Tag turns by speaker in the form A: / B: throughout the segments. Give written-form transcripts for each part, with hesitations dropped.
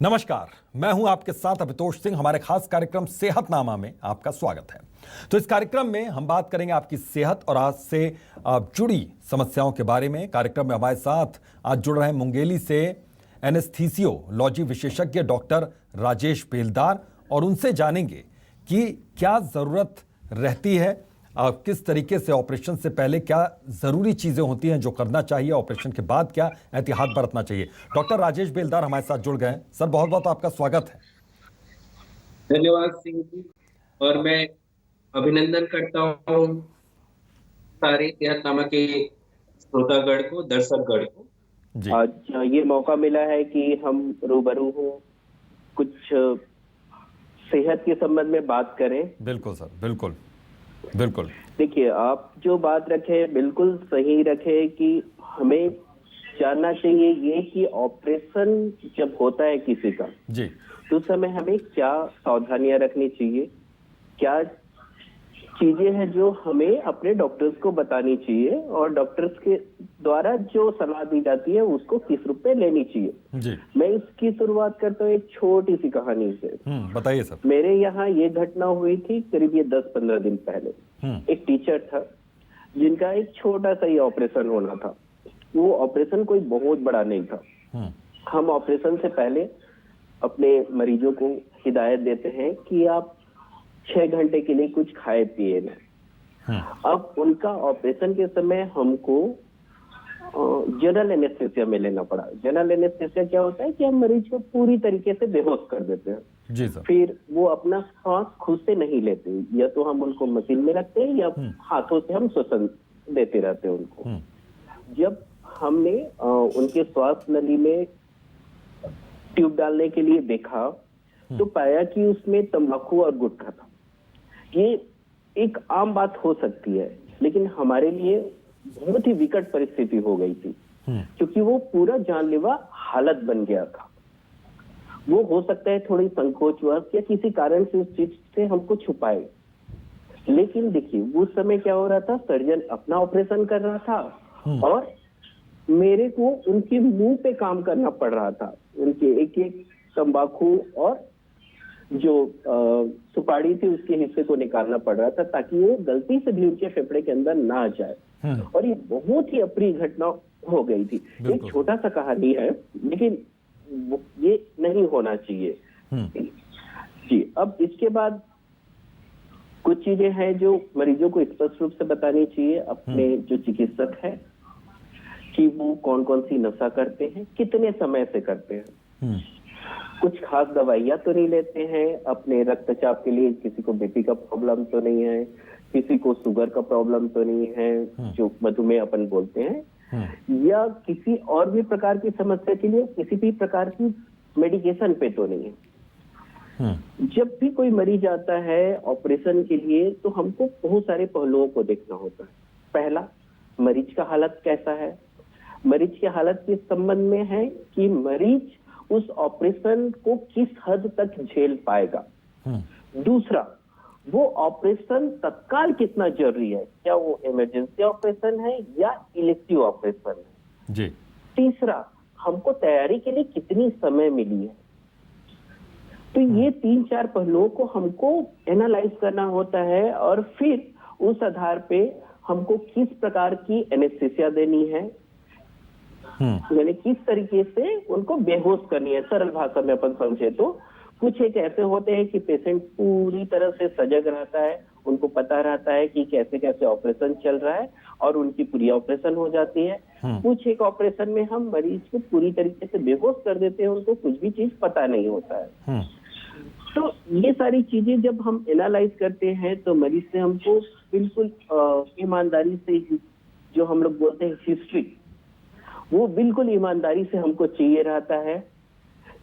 A: नमस्कार, मैं हूं आपके साथ अभितोष सिंह। हमारे खास कार्यक्रम सेहतनामा में आपका स्वागत है। तो इस कार्यक्रम में हम बात करेंगे आपकी सेहत और आज से जुड़ी समस्याओं के बारे में। कार्यक्रम में हमारे साथ आज जुड़ रहे हैं मुंगेली से एनेस्थीसियोलॉजी विशेषज्ञ डॉक्टर राजेश बेलदार, और उनसे जानेंगे कि क्या जरूरत रहती है, किस तरीके से ऑपरेशन से पहले क्या जरूरी चीजें होती हैं जो करना चाहिए, ऑपरेशन के बाद क्या एहतियात बरतना चाहिए। डॉक्टर राजेश बेलदार हमारे साथ जुड़ गए हैं। सर, बहुत बहुत आपका स्वागत है।
B: धन्यवाद सिंह जी। और मैं अभिनंदन करता हूँ सारे सेहतनामा के श्रोतागण को, दर्शकगण को।
A: जी
C: आज ये मौका मिला है कि हम रूबरू हो कुछ सेहत के संबंध में बात करें।
A: बिल्कुल सर, बिल्कुल बिल्कुल।
C: देखिए, आप जो बात रखे बिल्कुल सही रखे कि हमें जानना चाहिए ये कि ऑपरेशन जब होता है किसी का
A: जी,
C: तो उस समय हमें क्या सावधानियां रखनी चाहिए, क्या चीजें हैं जो हमें अपने डॉक्टर्स को बतानी चाहिए और डॉक्टर्स के द्वारा जो सलाह दी जाती है उसको किस रूप में लेनी चाहिए।
A: जी
C: मैं इसकी शुरुआत करता हूँ एक छोटी सी कहानी से।
A: बताइए सर।
C: मेरे यहाँ ये घटना हुई थी करीब ये 10-15 दिन पहले। एक टीचर था जिनका एक छोटा सा ही ऑपरेशन होना था। वो ऑपरेशन कोई बहुत बड़ा नहीं था। हम ऑपरेशन से पहले अपने मरीजों को हिदायत देते हैं कि आप 6 घंटे के लिए कुछ खाए पिए ना। अब उनका ऑपरेशन के समय हमको जनरल एनेस्थेसिया में लेना पड़ा। जनरल एनेस्थेसिया क्या होता है कि हम मरीज को पूरी तरीके से बेहोश कर देते हैं।
A: जी सर।
C: फिर वो अपना सांस खुद से नहीं लेते, या तो हम उनको मशीन में रखते हैं या हाथों से हम श्वसन देते रहते हैं उनको। जब हमने उनके श्वास नली में ट्यूब डालने के लिए देखा तो पाया कि उसमें तंबाकू और गुटखा था। ये एक आम बात हो सकती है, लेकिन हमारे लिए बहुत ही विकट परिस्थिति हो गई थी, क्योंकि वो पूरा जानलेवा हालत बन गया था। वो हो सकता है थोड़ी संकोचवश या किसी कारण से उस चीज से हमको छुपाए, लेकिन देखिए उस समय क्या हो रहा था, सर्जन अपना ऑपरेशन कर रहा था और मेरे को उनके मुंह पे काम करना पड़ रहा था। उनके एक एक तंबाकू और जो सुपारी थी उसके हिस्से को निकालना पड़ रहा था ताकि वो गलती से भी उनके फेफड़े के अंदर ना जाए। और ये बहुत ही अप्रिय घटना हो गई थी। एक छोटा सा कहानी है, लेकिन ये नहीं होना चाहिए जी। अब इसके बाद कुछ चीजें हैं जो मरीजों को स्पष्ट रूप से बतानी चाहिए अपने जो चिकित्सक है, कि वो कौन कौन सी नशा करते हैं, कितने समय से करते हैं। कुछ खास दवाइयां तो नहीं लेते हैं अपने रक्तचाप के लिए, किसी को बीपी का प्रॉब्लम तो नहीं है, किसी को शुगर का प्रॉब्लम तो नहीं है जो मधुमेह अपन बोलते हैं, या किसी और भी प्रकार की समस्या के लिए किसी भी प्रकार की मेडिकेशन पे तो नहीं है। जब भी कोई मरीज आता है ऑपरेशन के लिए तो हमको बहुत सारे पहलुओं को देखना होता है। पहला, मरीज का हालत कैसा है। मरीज की हालत के संबंध में है कि मरीज उस ऑपरेशन को किस हद तक झेल पाएगा। दूसरा, वो ऑपरेशन तत्काल कितना जरूरी है, क्या वो इमरजेंसी ऑपरेशन है या इलेक्टिव ऑपरेशन है।
A: जी।
C: तीसरा, हमको तैयारी के लिए कितनी समय मिली है। तो ये 3-4 पहलुओं को हमको एनालाइज करना होता है और फिर उस आधार पे हमको किस प्रकार की एनेस्थीसिया देनी है, यानी किस तरीके से उनको बेहोश करनी है। सरल भाषा में अपन समझे तो कुछ एक ऐसे होते हैं कि पेशेंट पूरी तरह से सजग रहता है, उनको पता रहता है कि कैसे कैसे ऑपरेशन चल रहा है और उनकी पूरी ऑपरेशन हो जाती है। कुछ एक ऑपरेशन में हम मरीज को पूरी तरीके से बेहोश कर देते हैं, उनको कुछ भी चीज पता नहीं होता है। तो ये सारी चीजें जब हम एनालाइज करते हैं तो मरीज से हमको बिल्कुल ईमानदारी से, जो हम लोग बोलते हैं हिस्ट्री, वो बिल्कुल ईमानदारी से हमको चाहिए रहता है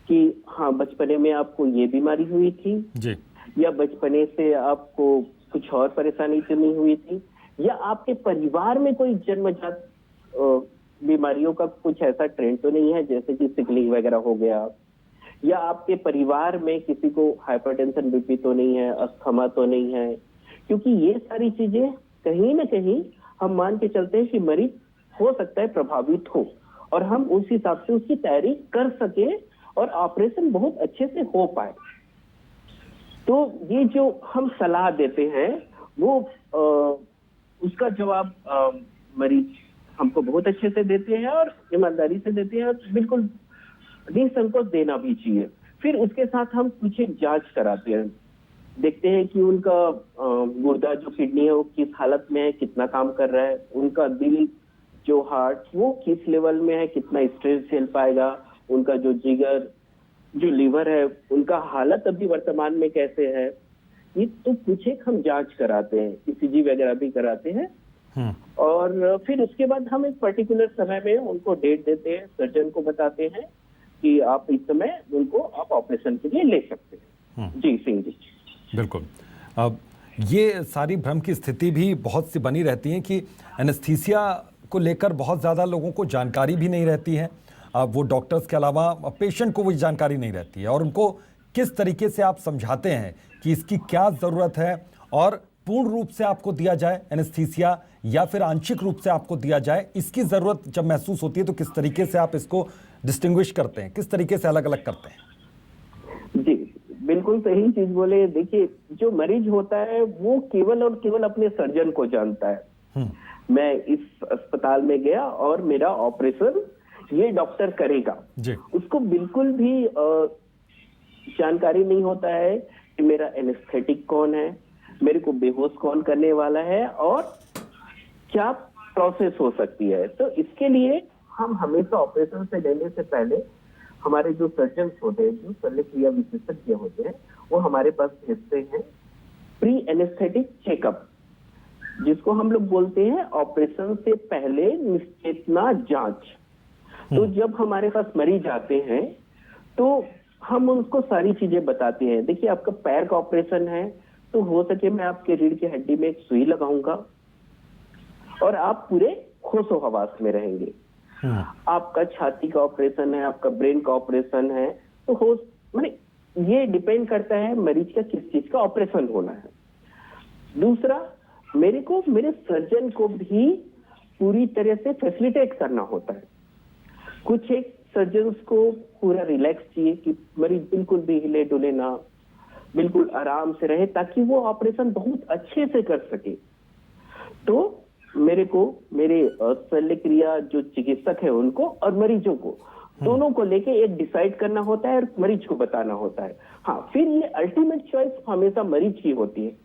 C: कि हाँ, बचपने में आपको ये बीमारी हुई थी
A: जी,
C: या बचपने से आपको कुछ और परेशानी तो नहीं हुई थी, या आपके परिवार में कोई जन्मजात बीमारियों का कुछ ऐसा ट्रेंड तो नहीं है जैसे कि सिकलिंग वगैरह हो गया, या आपके परिवार में किसी को हाइपरटेंशन बीपी तो नहीं है, अस्थमा तो नहीं है। क्योंकि ये सारी चीजें कहीं ना कहीं हम मान के चलते हैं कि मरीज हो सकता है प्रभावित हो और हम उस हिसाब से उसकी तैयारी कर सके और ऑपरेशन बहुत अच्छे से हो पाए। तो ये जो हम सलाह देते हैं वो उसका जवाब मरीज हमको बहुत अच्छे से देते हैं और ईमानदारी से देते हैं, बिल्कुल निसंकोच देना भी चाहिए। फिर उसके साथ हम कुछ एक जांच कराते हैं, देखते हैं कि उनका गुर्दा जो किडनी है वो किस हालत में है, कितना काम कर रहा है, उनका दिल जो हार्ट वो किस लेवल में है, कितना स्ट्रेस झेल पाएगा, उनका जो जिगर जो लीवर है उनका हालत अभी वर्तमान में कैसे है। ये तो कुछ एक हम जांच कराते हैं, ईसीजी वगैरह भी कराते हैं। और फिर उसके बाद हम एक पर्टिकुलर समय में उनको डेट देते हैं, सर्जन को बताते हैं कि आप इस समय उनको आप ऑपरेशन के लिए ले सकते हैं। जी सिंह जी। बिल्कुल।
A: अब ये सारी भ्रम की स्थिति भी बहुत सी बनी रहती है कि एनेस्थीसिया को लेकर बहुत ज़्यादा लोगों को जानकारी भी नहीं रहती है। वो डॉक्टर्स के अलावा पेशेंट को वो जानकारी नहीं रहती है, और उनको किस तरीके से आप समझाते हैं कि इसकी क्या ज़रूरत है, और पूर्ण रूप से आपको दिया जाए एनेस्थीसिया या फिर आंशिक रूप से आपको दिया जाए, इसकी ज़रूरत जब महसूस होती है तो किस तरीके से आप इसको डिस्टिंग्विश करते हैं, किस तरीके से अलग अलग करते हैं?
C: जी बिल्कुल सही चीज बोले। देखिए, जो मरीज होता है वो केवल और केवल अपने सर्जन को जानता है। मैं इस अस्पताल में गया और मेरा ऑपरेशन ये डॉक्टर करेगा, उसको बिल्कुल भी जानकारी नहीं होता है कि मेरा एनेस्थेटिक कौन है, मेरे को बेहोश कौन करने वाला है, और क्या प्रोसेस हो सकती है। तो इसके लिए हम हमेशा ऑपरेशन से लेने से पहले हमारे जो सर्जन होते हैं, जो शल्य क्रिया विशेषज्ञ होते हैं, वो हमारे पास भेजते हैं प्री एनेस्थेटिक चेकअप, जिसको हम लोग बोलते हैं ऑपरेशन से पहले निश्चेतना जांच। तो जब हमारे पास मरीज आते हैं तो हम उनको सारी चीजें बताते हैं। देखिए, आपका पैर का ऑपरेशन है तो हो सके मैं आपके रीढ़ की हड्डी में एक सुई लगाऊंगा और आप पूरे होशो हवास में रहेंगे। आपका छाती का ऑपरेशन है, आपका ब्रेन का ऑपरेशन है, तो होश माने ये डिपेंड करता है मरीज का किस चीज का ऑपरेशन होना है। दूसरा, मेरे को मेरे सर्जन को भी पूरी तरह से फैसिलिटेट करना होता है। कुछ एक सर्जन्स को पूरा रिलैक्स चाहिए कि मरीज बिल्कुल भी हिले डुले ना, बिल्कुल आराम से रहे, ताकि वो ऑपरेशन बहुत अच्छे से कर सके। तो मेरे को मेरे शल्य क्रिया जो चिकित्सक है उनको और मरीजों को दोनों को लेके एक डिसाइड करना होता है और मरीज को बताना होता है। हाँ, फिर ये अल्टीमेट चॉइस हमेशा मरीज की होती है।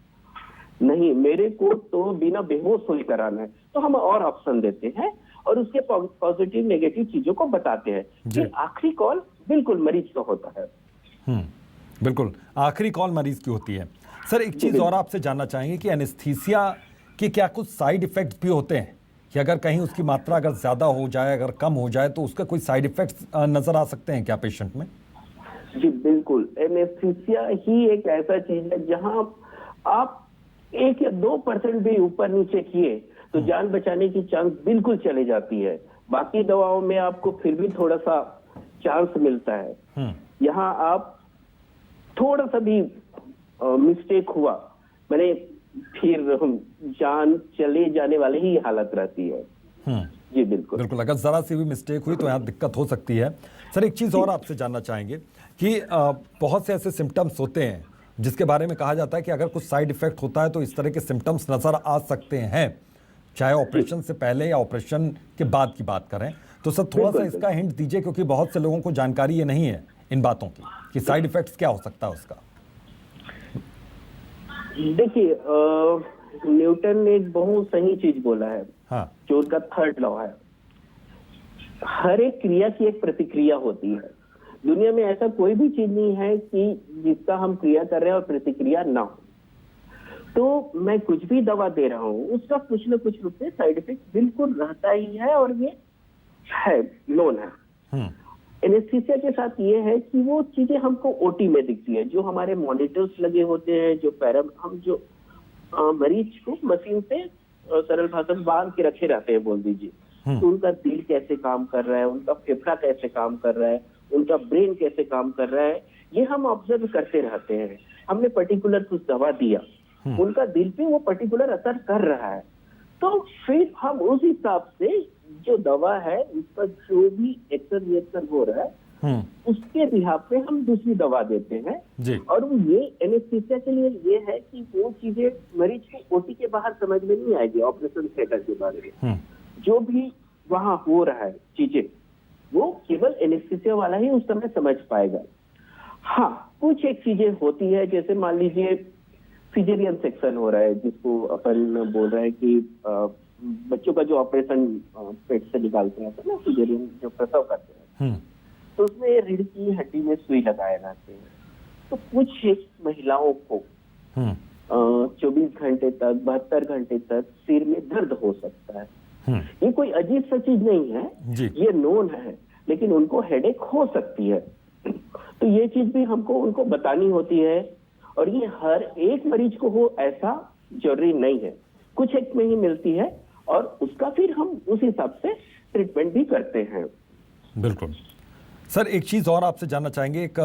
C: नहीं, मेरे को तो बिना बेहोश हुए कराना है, तो हम और ऑप्शन देते हैं और उसके पॉजिटिव नेगेटिव चीजों को बताते हैं। फिर आखिरी कॉल बिल्कुल मरीज का होता है।
A: बिल्कुल, आखिरी कॉल मरीज की होती है। सर, एक चीज और आपसे जानना चाहेंगे कि एनेस्थीसिया के क्या कुछ साइड इफेक्ट्स भी होते हैं, कि अगर कहीं उसकी मात्रा अगर ज्यादा हो जाए, अगर कम हो जाए, तो उसका कोई साइड इफेक्ट्स नजर आ सकते हैं क्या पेशेंट में?
C: जी बिल्कुल, एनेस्थीसिया ही एक ऐसा चीज है जहां आप 1 या 2% भी ऊपर नीचे किए तो जान बचाने की चांस बिल्कुल चले जाती है। बाकी दवाओं में आपको फिर भी थोड़ा सा चांस मिलता है, यहाँ आप थोड़ा सा भी मिस्टेक हुआ मैंने फिर जान चले जाने वाली ही हालत रहती है। जी बिल्कुल
A: बिल्कुल, अगर जरा सी भी मिस्टेक हुई तो यहाँ दिक्कत हो सकती है। सर, एक चीज और आपसे जानना चाहेंगे कि बहुत से ऐसे सिम्टम्स होते हैं जिसके बारे में कहा जाता है कि अगर कुछ साइड इफेक्ट होता है तो इस तरह के सिम्टम्स नजर आ सकते हैं, चाहे ऑपरेशन से पहले या ऑपरेशन के बाद की बात करें। तो सर, थोड़ा सा इसका हिंट दीजिए, क्योंकि बहुत से लोगों को जानकारी ये नहीं है इन बातों की कि साइड इफेक्ट्स क्या हो सकता है उसका।
C: देखिए, न्यूटन ने एक बहुत सही चीज बोला है, जो उनका थर्ड लॉ है। हर एक क्रिया की एक प्रतिक्रिया होती है। दुनिया में ऐसा कोई भी चीज नहीं है कि जिसका हम क्रिया कर रहे हैं और प्रतिक्रिया ना हो। तो मैं कुछ भी दवा दे रहा हूँ, उसका कुछ न कुछ रूप से साइड इफेक्ट बिल्कुल रहता ही है, और ये है नोन है। एनेस्थीसिया के साथ ये है कि वो चीजें हमको ओटी में दिखती है, जो हमारे मॉनिटर्स लगे होते हैं, जो हम जो मरीज को मशीन से सरल भाषा में बांध के रखे रहते हैं, बोल दीजिए, तो उनका दिल कैसे काम कर रहा है, उनका फेफड़ा कैसे काम कर रहा है, उनका ब्रेन कैसे काम कर रहा है, ये हम ऑब्जर्व करते रहते हैं। हमने पर्टिकुलर कुछ दवा दिया, उनका दिल पे वो पर्टिकुलर असर कर रहा है, तो फिर हम उस हिसाब से जो दवा है उस पर जो भी एक्शन रिएक्शन हो रहा है उसके बिहाफ पे हम दूसरी दवा देते हैं
A: जी।
C: और वो ये एनेस्थीसिया के लिए ये है कि वो चीजें मरीज को ओटी के बाहर समझ में नहीं आएगी, ऑपरेशन थिएटर के बारे में जो भी वहां हो रहा है चीजें वो केवल एनेस्थीसिया वाला ही उस समय समझ पाएगा। हाँ, कुछ एक चीजें होती है, जैसे मान लीजिए सिजेरियन सेक्शन हो रहा है जिसको अपन बोल रहे हैं कि बच्चों का जो ऑपरेशन पेट से निकालते हैं ना, सिजेरियन जो प्रसव करते हैं, तो उसमें रीढ़ की हड्डी में सुई लगाए जाते हैं। तो कुछ एक महिलाओं को 24 घंटे तक 72 घंटे तक सिर में दर्द हो सकता है। ये कोई अजीब सा चीज नहीं है, ये नोन है, लेकिन उनको हेडेक हो सकती है। तो ये चीज भी हमको उनको बतानी होती है, और ये हर एक मरीज को हो ऐसा जरूरी नहीं है, कुछ एक में ही मिलती है और उसका फिर हम उस हिसाब से ट्रीटमेंट भी करते हैं।
A: बिल्कुल सर, एक चीज और आपसे जानना चाहेंगे, एक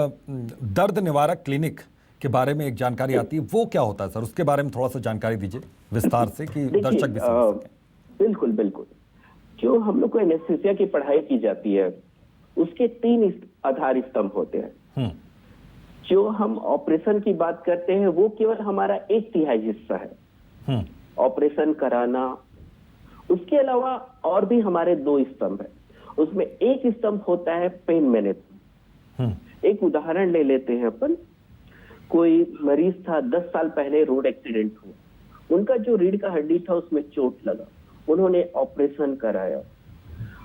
A: दर्द निवारक क्लिनिक के बारे में एक जानकारी आती है, वो क्या होता है सर? उसके बारे में थोड़ा सा जानकारी दीजिए विस्तार से कि दर्शक भी समझ सकें।
C: बिल्कुल बिल्कुल, जो हम लोग को एनेस्थीसिया की पढ़ाई की जाती है उसके 3 आधार स्तंभ होते हैं। जो हम ऑपरेशन की बात करते हैं वो केवल हमारा 1/3 हिस्सा है, ऑपरेशन कराना। उसके अलावा और भी हमारे 2 स्तंभ है, उसमें एक स्तंभ होता है पेन मैनेजमेंट। एक उदाहरण ले लेते हैं अपन, कोई मरीज था 10 साल पहले, रोड एक्सीडेंट हुआ, उनका जो रीढ़ का हड्डी था उसमें चोट लगा, उन्होंने ऑपरेशन कराया।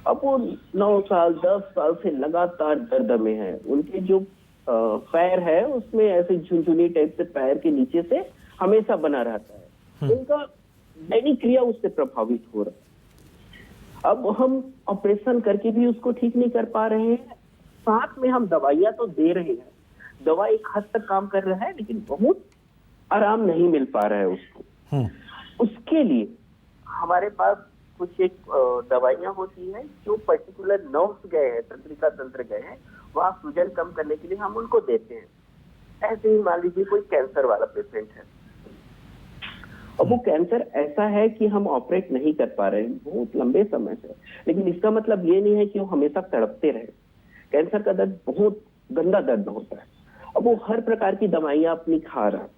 C: अब वो 9 साल 10 साल से लगातार दर्द में है, उनके जो पैर है उसमें ऐसे झुनझुनी टाइप से पैर के नीचे से हमेशा बना रहता है, उनका दैनिक क्रिया उससे प्रभावित हो रहा है। अब हम ऑपरेशन करके भी उसको ठीक नहीं कर पा रहे हैं, साथ में हम दवाइयां तो दे रहे हैं, दवा एक हद तक काम कर रहा है लेकिन बहुत आराम नहीं मिल पा रहा है उसको। उसके लिए हमारे पास कुछ एक दवाइयां होती हैं जो पर्टिकुलर नर्व्स गए हैं, तंत्रिका तंत्र गए हैं, वहां सूजन कम करने के लिए हम उनको देते हैं। ऐसे ही मान लीजिए कोई कैंसर वाला पेशेंट है, अब वो कैंसर ऐसा है कि हम ऑपरेट नहीं कर पा रहे हैं बहुत लंबे समय से, लेकिन इसका मतलब ये नहीं है कि वो हमेशा तड़पते रहे। कैंसर का दर्द बहुत गंदा दर्द होता है, अब वो हर प्रकार की दवाइयां अपनी खा रहा है,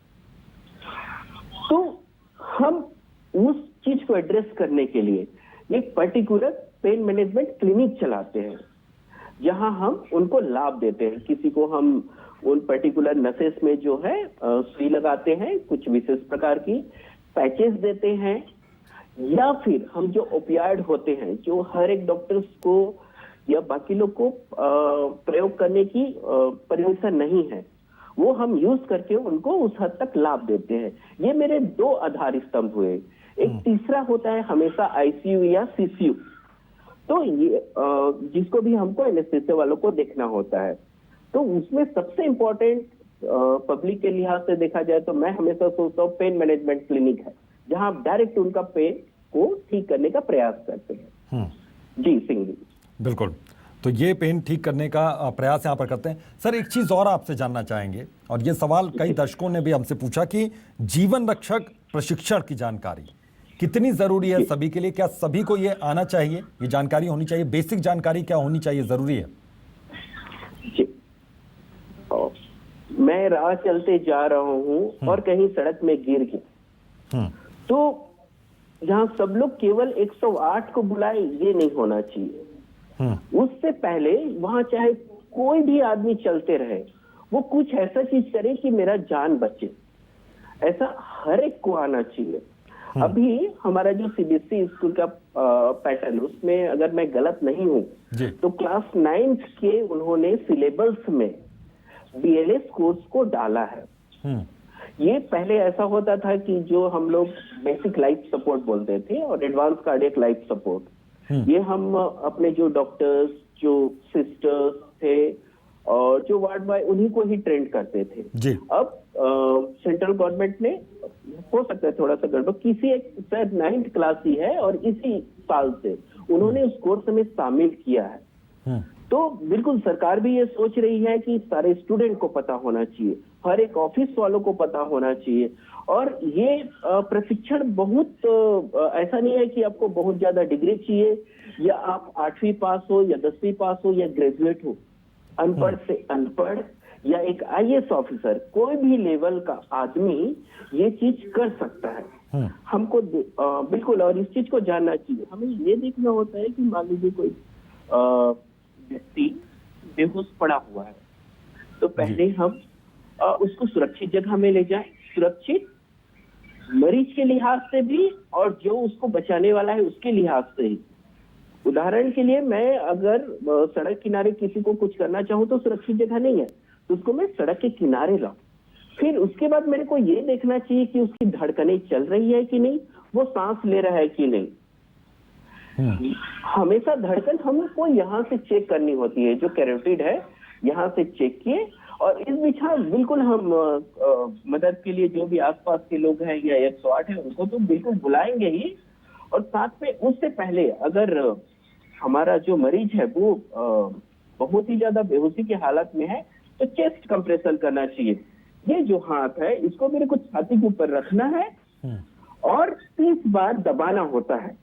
C: तो हम उस चीज को एड्रेस करने के लिए एक पर्टिकुलर पेन मैनेजमेंट क्लिनिक चलाते हैं, जहां हम उनको लाभ देते हैं। किसी को हम उन पर्टिकुलर नसेस में जो है सुई लगाते हैं, कुछ विशेष प्रकार की पैचेस देते हैं, या फिर हम जो ओपियाइड होते हैं जो हर एक डॉक्टर्स को या बाकी लोग को प्रयोग करने की परमिशन नहीं है, वो हम यूज करके उनको उस हद तक लाभ देते हैं। ये मेरे 2 आधार स्तंभ हुए। एक तीसरा होता है हमेशा आईसीयू या सीसीयू, तो ये जिसको भी हमको एनेस्थीसिया वालों को देखना होता है, तो उसमें सबसे इम्पोर्टेंट पब्लिक के लिहाज से देखा जाए तो मैं हमेशा सोचता हूँ पेन मैनेजमेंट क्लिनिक है, जहां आप डायरेक्ट उनका पेन को ठीक करने का प्रयास करते हैं। जी सिंह जी,
A: बिल्कुल, तो ये पेन ठीक करने का प्रयास यहाँ पर करते हैं। सर, एक चीज़ और आपसे जानना चाहेंगे, और ये सवाल कई दर्शकों ने भी हमसे पूछा कि जीवन रक्षक प्रशिक्षण की जानकारी कितनी ज़रूरी है सभी के लिए? क्या सभी को ये आना चाहिए, ये जानकारी होनी चाहिए? बेसिक जानकारी क्या होनी चाहिए, ज़रूरी है?
C: जी, मैं राह चलते जा रहा हूँ और कहीं सड़क में गिर गया, तो जहाँ सब लोग केवल 108 को बुलाए, ये नहीं होना चाहिए। उससे पहले वहां चाहे कोई भी आदमी चलते रहे, वो कुछ ऐसा चीज करे कि मेरा जान बचे, ऐसा हर एक को आना चाहिए। अभी हमारा जो सीबीएसई स्कूल का पैटर्न, उसमें अगर मैं गलत नहीं हूँ तो क्लास 9th के उन्होंने सिलेबस में बीएलएस कोर्स को डाला है। ये पहले ऐसा होता था कि जो हम लोग बेसिक लाइफ सपोर्ट बोलते थे और एडवांस कार्डियक लाइफ सपोर्ट, ये हम अपने जो डॉक्टर्स, जो सिस्टर्स थे और जो वार्ड बॉय, उन्हीं को ही ट्रेंड करते थे। अब सेंट्रल गवर्नमेंट ने, हो सकता है थोड़ा सा गड़बड़, किसी एक शायद 9th क्लास ही है और इसी साल से उन्होंने उस कोर्स में शामिल किया है। तो बिल्कुल सरकार भी ये सोच रही है कि सारे स्टूडेंट को पता होना चाहिए, हर एक ऑफिस वालों को पता होना चाहिए। और ये प्रशिक्षण बहुत ऐसा नहीं है कि आपको बहुत ज्यादा डिग्री चाहिए या आप 8वीं पास हो या 10वीं पास हो या ग्रेजुएट हो, अनपढ़ से अनपढ़ या एक आईएएस ऑफिसर, कोई भी लेवल का आदमी ये चीज कर सकता है। हमको बिल्कुल, और इस चीज को जानना चाहिए। हमें ये देखना होता है कि मान लीजिए कोई व्यक्ति बेहोश पड़ा हुआ है, तो पहले हम उसको सुरक्षित जगह में ले जाएं, सुरक्षित मरीज के लिहाज से भी और जो उसको बचाने वाला है उसके लिहाज से ही। उदाहरण के लिए, मैं अगर सड़क किनारे किसी को कुछ करना चाहूँ तो सुरक्षित जगह नहीं है, तो उसको मैं सड़क के किनारे लाऊं। फिर उसके बाद मेरे को ये देखना चाहिए कि उसकी धड़कनें चल रही है कि नहीं, वो सांस ले रहा है कि नहीं। हमेशा धड़कन हमको यहाँ से चेक करनी होती है, जो कैरोटिड है यहाँ से चेक किए। और इस बीच बिल्कुल हम मदद के लिए जो भी आसपास के लोग हैं या 108 है उनको तो बिल्कुल बुलाएंगे ही। और साथ में उससे पहले अगर हमारा जो मरीज है वो बहुत ही ज्यादा बेहोशी की हालत में है, तो चेस्ट कंप्रेशन करना चाहिए। ये जो हाथ है इसको मेरे को छाती के ऊपर रखना है और 30 बार दबाना होता है।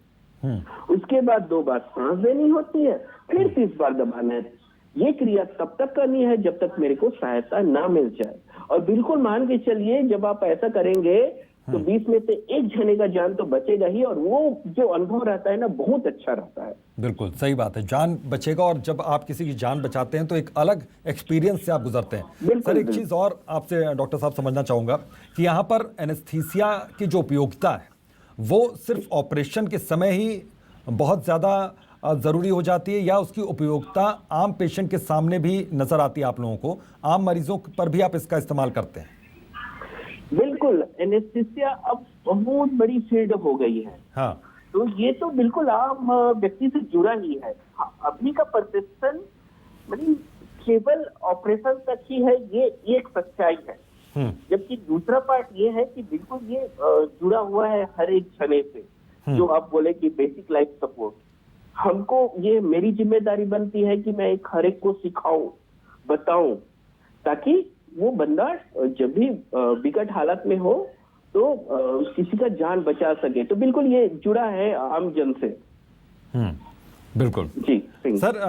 C: उसके बाद 2 बार सांस देनी होती है, फिर 30 बार दबाना है। ये क्रिया तब तक करनी है जब तक मेरे को सहायता ना मिल जाए। और बिल्कुल मान के चलिए, जब आप ऐसा करेंगे तो 20 में से 1 जने का जान तो बचेगा ही, और वो जो अनुभव रहता है ना, बहुत अच्छा रहता है।
A: बिल्कुल सही बात है, जान बचेगा। और जब आप किसी की जान बचाते हैं तो एक अलग एक्सपीरियंस से आप गुजरते हैं। सर, एक चीज़ और आपसे डॉक्टर साहब समझना चाहूँगा कि यहाँ पर एनेस्थीसिया की जो उपयोगिता है वो सिर्फ ऑपरेशन के समय ही बहुत ज़्यादा ज़रूरी हो जाती है, या उसकी उपयोगिता आम पेशेंट के सामने भी नज़र आती है आप लोगों को, आम मरीजों पर भी आप इसका इस्तेमाल करते हैं?
C: बिल्कुल, एनेस्थीसिया अब बहुत बड़ी फील्ड हो गई है।
A: हाँ,
C: तो ये तो बिल्कुल आम व्यक्ति से जुड़ा ही है। हाँ, अभी का परसेप्शन मतलब केवल ऑपरेशन तक ही है, ये एक सच्चाई है। जबकि दूसरा पार्ट ये है कि बिल्कुल ये जुड़ा हुआ है हर एक जने से, जो आप बोले कि बेसिक लाइफ सपोर्ट। हमको ये मेरी जिम्मेदारी बनती है कि मैं एक हर एक को सिखाऊं, बताऊं, ताकि वो बंदा जब भी विकट हालत में हो तो किसी का जान बचा सके। तो बिल्कुल ये जुड़ा है आम जन से।
A: बिल्कुल
C: जी
A: सर,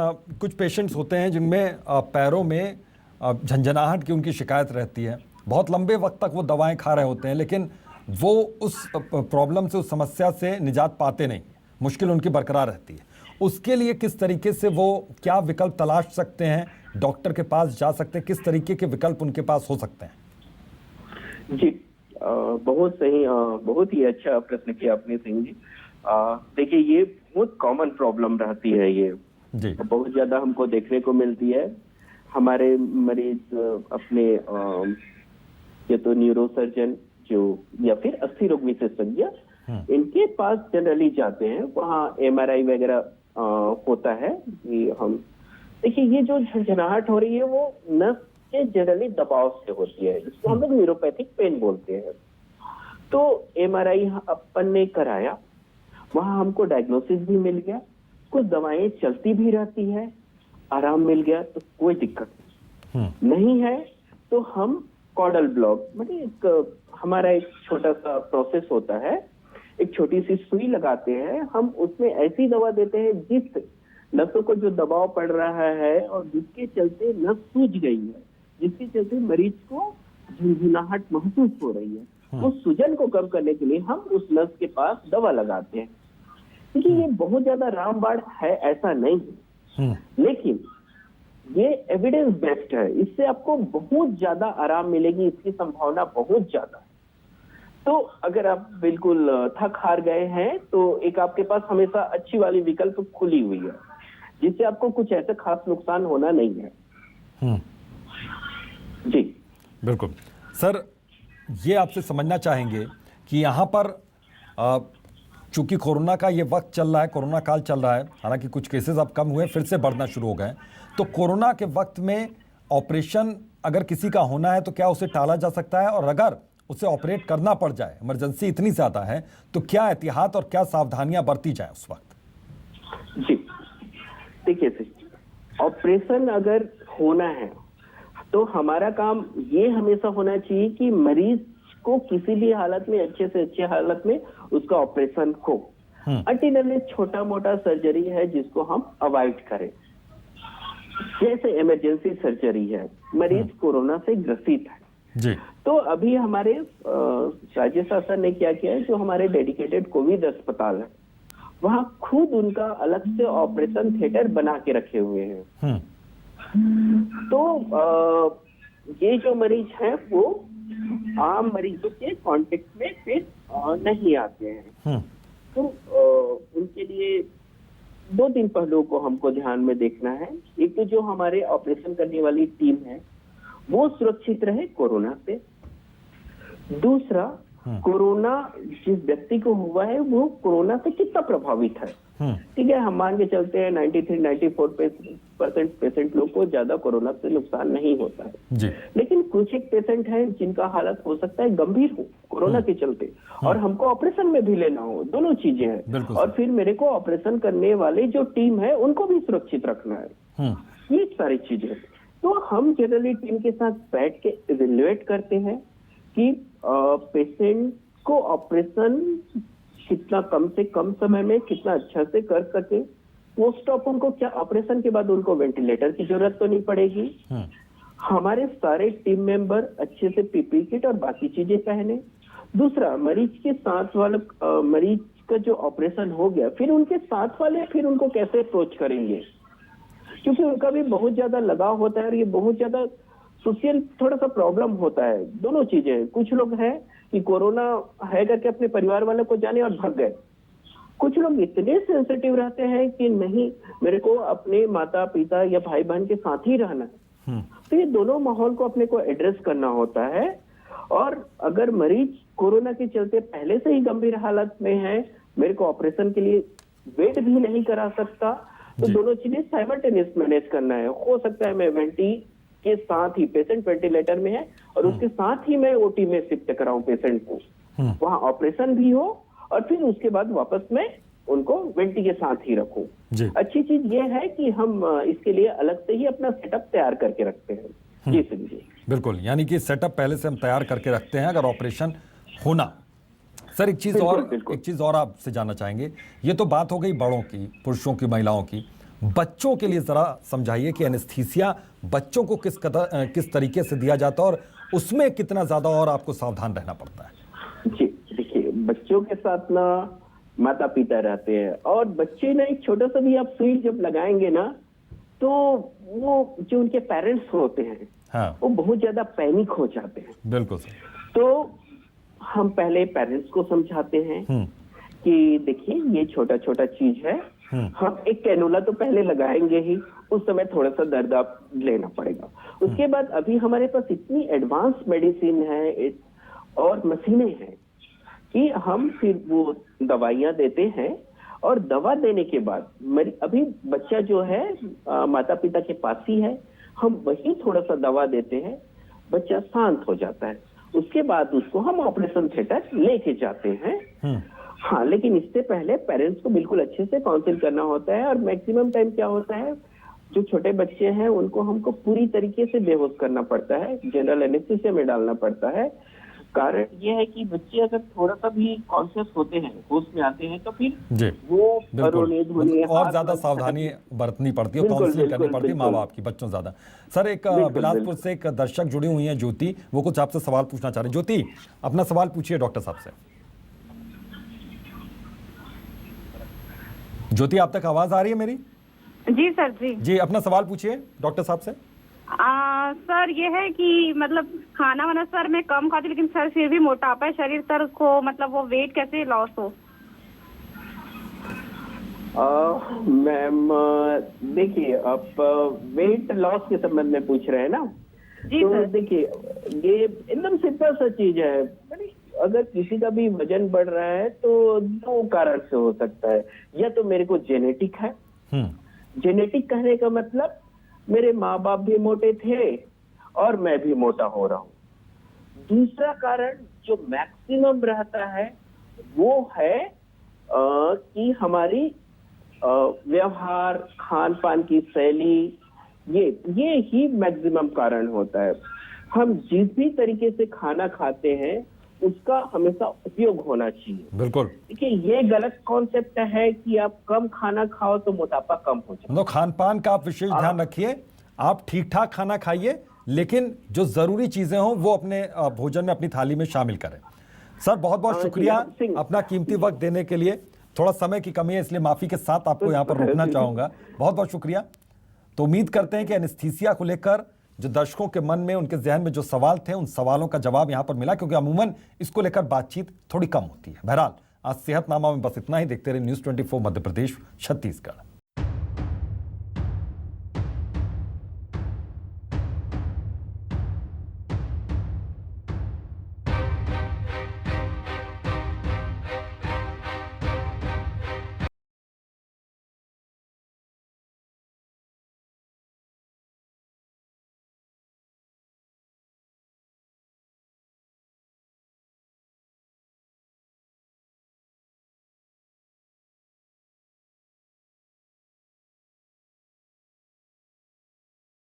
A: कुछ पेशेंट्स होते हैं जिनमें पैरों में झंझनाहट की उनकी शिकायत रहती है। बहुत लंबे वक्त तक वो दवाएं खा रहे होते हैं, लेकिन वो उस प्रॉब्लम से, उस समस्या से निजात पाते नहीं, मुश्किल उनकी बरकरार रहती है। उसके लिए किस तरीके से वो क्या विकल्प तलाश सकते हैं, डॉक्टर के पास जा सकते हैं, किस तरीके के विकल्प उनके पास हो सकते हैं?
C: जी, बहुत सही, बहुत ही अच्छा प्रश्न किया आपने सिंह जी। देखिए, ये बहुत कॉमन प्रॉब्लम रहती है, ये
A: जी
C: बहुत ज्यादा हमको देखने को मिलती है। हमारे मरीज अपने या तो न्यूरोसर्जन जो या फिर अस्थि रोग विशेषज्ञ, इनके पास जनरली जाते हैं। वहाँ MRI वगैरह होता है कि हम देखिए, ये जो झंझनाहट हो रही है वो नस के जनरली दबाव से होती है, इसको हम लोग न्यूरोपैथिक पेन बोलते हैं। तो MRI अपन ने कराया, वहां हमको डायग्नोसिस भी मिल गया, कुछ दवाएं चलती भी रहती है, आराम मिल गया, तो कोई दिक्कत नहीं है। तो हम कॉर्डल ब्लॉक मतलब हमारा एक छोटा सा प्रोसेस होता है, एक छोटी सी सुई लगाते हैं हम, उसमें ऐसी दवा देते हैं जिस नसों को जो दबाव पड़ रहा है और जिसके चलते नस सूज गई है, जिसके चलते मरीज को झुंझुनाहट महसूस हो रही है, उस सूजन को कम करने के लिए हम उस नस के पास दवा लगाते हैं। क्योंकि ये बहुत ज्यादा रामबाण है ऐसा नहीं है, लेकिन ये एविडेंस बेस्ड है, इससे आपको बहुत ज्यादा आराम मिलेगी, इसकी संभावना बहुत ज्यादा है। तो अगर आप बिल्कुल थक हार गए हैं तो एक आपके पास हमेशा अच्छी वाली विकल्प खुली हुई है, जिससे आपको कुछ ऐसा खास नुकसान होना नहीं है। जी
A: बिल्कुल सर, ये आपसे समझना चाहेंगे कि यहाँ पर चूंकि कोरोना का ये वक्त चल रहा है, कोरोना काल चल रहा है, हालांकि कुछ केसेस अब कम हुए, फिर से बढ़ना शुरू हो गए, तो कोरोना के वक्त में ऑपरेशन अगर किसी का होना है तो क्या उसे टाला जा सकता है? और अगर उसे ऑपरेट करना पड़ जाए, इमरजेंसी इतनी ज़्यादा है, तो क्या एहतियात और क्या सावधानियां बरती जाए उस वक्त?
C: जी देखिए, ऑपरेशन अगर होना है तो हमारा काम ये हमेशा होना चाहिए कि मरीज को किसी भी हालत में, अच्छे से अच्छे हालत में उसका ऑपरेशन हो। अल्टरनेटली छोटा मोटा सर्जरी है जिसको हम अवॉइड करें। जैसे इमरजेंसी सर्जरी है, मरीज कोरोना से ग्रसित है
A: जी।
C: तो अभी हमारे राज्य शासन ने क्या किया है, जो हमारे डेडिकेटेड कोविड अस्पताल है वहाँ खुद उनका अलग से ऑपरेशन थिएटर बना के रखे हुए हैं। तो ये जो मरीज हैं वो आम मरीजों के कांटेक्ट में फिर नहीं आते हैं। तो उनके लिए 2-3 पहलुओं को हमको ध्यान में देखना है। एक तो जो हमारे ऑपरेशन करने वाली टीम है वो सुरक्षित रहे कोरोना से। दूसरा, कोरोना जिस व्यक्ति को हुआ है वो कोरोना से कितना प्रभावित है। ठीक है, हम मान के चलते हैं 93-94% पेशेंट लोग को ज्यादा कोरोना से नुकसान नहीं होता है
A: जी।
C: लेकिन कुछ एक पेशेंट है जिनका हालत हो सकता है गंभीर हो कोरोना के चलते और हमको ऑपरेशन में भी लेना हो। दोनों चीजें हैं और फिर मेरे को ऑपरेशन करने वाले जो टीम है उनको भी सुरक्षित रखना है। ये सारी चीजें तो हम जनरली टीम के साथ बैठ के इवेल्युएट करते हैं कि पेशेंट को ऑपरेशन कितना कम से कम समय में कितना अच्छा से कर सके। पोस्ट ऑप उनको क्या ऑपरेशन के बाद उनको वेंटिलेटर की जरूरत तो नहीं पड़ेगी। हमारे सारे टीम मेंबर अच्छे से पीपी किट और बाकी चीजें पहने। दूसरा, मरीज के साथ वाला मरीज का जो ऑपरेशन हो गया फिर उनके साथ वाले फिर उनको कैसे अप्रोच करेंगे, क्योंकि उनका भी बहुत ज्यादा लगाव होता है और ये बहुत ज्यादा सोशल थोड़ा सा प्रॉब्लम होता है। दोनों चीजें, कुछ लोग हैं कि कोरोना है करके अपने परिवार वालों को जाने और भाग गए। कुछ लोग इतने सेंसिटिव रहते हैं कि नहीं, मेरे को अपने माता पिता या भाई बहन के साथ ही रहना है। तो ये दोनों माहौल को अपने को एड्रेस करना होता है। और अगर मरीज कोरोना के चलते पहले से ही गंभीर हालत में है, मेरे को ऑपरेशन के लिए वेट भी नहीं करा सकता, तो दोनों चीजें साइमल्टेनियस मैनेज करना है। हो सकता है मैं वेंटी के साथ ही, पेशेंट वेंटिलेटर में है और उसके साथ ही मैं ओटी में शिफ्ट कराऊं पेशेंट को, वहां ऑपरेशन भी हो और फिर उसके बाद वापस मैं उनको वेंटी के साथ ही रखूं। अच्छी चीज ये है कि हम इसके लिए अलग से ही अपना सेटअप तैयार करके रखते हैं। जी सर जी, बिल्कुल,
A: यानी कि सेटअप पहले से हम तैयार करके रखते हैं अगर ऑपरेशन होना। सर एक चीज और आपसे जानना चाहेंगे। ये तो बात हो गई बड़ों की, पुरुषों की, महिलाओं की। बच्चों के लिए जरा समझाइए कि एनेस्थीसिया बच्चों को किस तरीके से दिया जाता है और उसमें कितना ज्यादा और आपको सावधान रहना पड़ता है।
C: जी देखिए, बच्चों के साथ ना माता पिता रहते हैं और बच्चे ना एक छोटा सा भी आप सुई जब लगाएंगे ना तो वो जो उनके पेरेंट्स होते हैं वो बहुत ज्यादा पैनिक हो जाते हैं।
A: बिल्कुल सर।
C: तो हम पहले पेरेंट्स को समझाते हैं कि देखिए ये छोटा छोटा चीज है, हम एक कैनुला तो पहले लगाएंगे ही, उस समय थोड़ा सा दर्द आप लेना पड़ेगा। उसके बाद अभी हमारे पास इतनी एडवांस मेडिसिन है और मशीनें हैं कि हम फिर वो दवाइयां देते हैं और दवा देने के बाद अभी बच्चा जो है माता पिता के पास ही है, हम वही थोड़ा सा दवा देते हैं, बच्चा शांत हो जाता है। उसके बाद उसको हम ऑपरेशन थिएटर लेके जाते हैं। हाँ, लेकिन इससे पहले पेरेंट्स को बिल्कुल अच्छे से काउंसिल करना होता है और मैक्सिमम टाइम क्या होता है, जो छोटे बच्चे हैं उनको हमको पूरी तरीके से बेहोश करना पड़ता है, जनरल एनेस्थीसिया में डालना पड़ता है। कारण ये है कि बच्चे अगर थोड़ा सा भी कॉन्शियस होते हैं, होश में आते हैं, तो फिर वो
A: और ज्यादा सावधानी बरतनी पड़ती है, काउंसलिंग करनी पड़ती है माँ बाप की, बच्चों ज्यादा। सर एक बिलासपुर से एक दर्शक जुड़ी हुई है ज्योति, वो कुछ आपसे सवाल पूछना चाह रहे हैं। ज्योति, अपना सवाल पूछिए डॉक्टर साहब से। ज्योति, आप तक आवाज आ रही है मेरी?
D: जी सर जी।
A: जी, अपना सवाल पूछिए डॉक्टर साहब से।
D: सर ये है कि मतलब खाना वाना सर मैं कम खाती, लेकिन सर फिर भी मोटापा है शरीर, सर उसको मतलब वो वेट कैसे लॉस हो?
C: मैम देखिए, आप वेट लॉस के संबंध में पूछ रहे हैं ना?
D: जी
C: तो
D: सर।
C: देखिए, ये एकदम सिंपल सा चीज है। अगर किसी का भी वजन बढ़ रहा है तो 2 कारण से हो सकता है। या तो मेरे को जेनेटिक है, जेनेटिक कहने का मतलब मेरे माँ बाप भी मोटे थे और मैं भी मोटा हो रहा हूँ। दूसरा कारण जो मैक्सिमम रहता है वो है कि हमारी व्यवहार, खान पान की शैली, ये ही मैक्सिमम कारण होता है। हम जिस भी तरीके से खाना खाते हैं उसका हमेशा उपयोग होना चाहिए।
A: बिल्कुल।
C: देखिए, ये गलत कॉन्सेप्ट है कि आप कम खाना खाओ तो मोटापा कम हो जाए।
A: मतलब खान पान का आप विशेष ध्यान रखिए, आप ठीक ठाक खाना खाइए, लेकिन जो जरूरी चीजें हों वो अपने भोजन में, अपनी थाली में शामिल करें। सर बहुत बहुत शुक्रिया अपना कीमती वक्त देने के लिए। थोड़ा समय की कमी है इसलिए माफी के साथ आपको यहाँ पर रोकना चाहूंगा। बहुत बहुत शुक्रिया। तो उम्मीद करते हैं कि एनेस्थीसिया को लेकर जो दर्शकों के मन में, उनके जहन में जो सवाल थे, उन सवालों का जवाब यहाँ पर मिला, क्योंकि अमूमन इसको लेकर बातचीत थोड़ी कम होती है। बहरहाल आज सेहतनामा में बस इतना ही। देखते रहिए न्यूज़ 24 मध्य प्रदेश छत्तीसगढ़।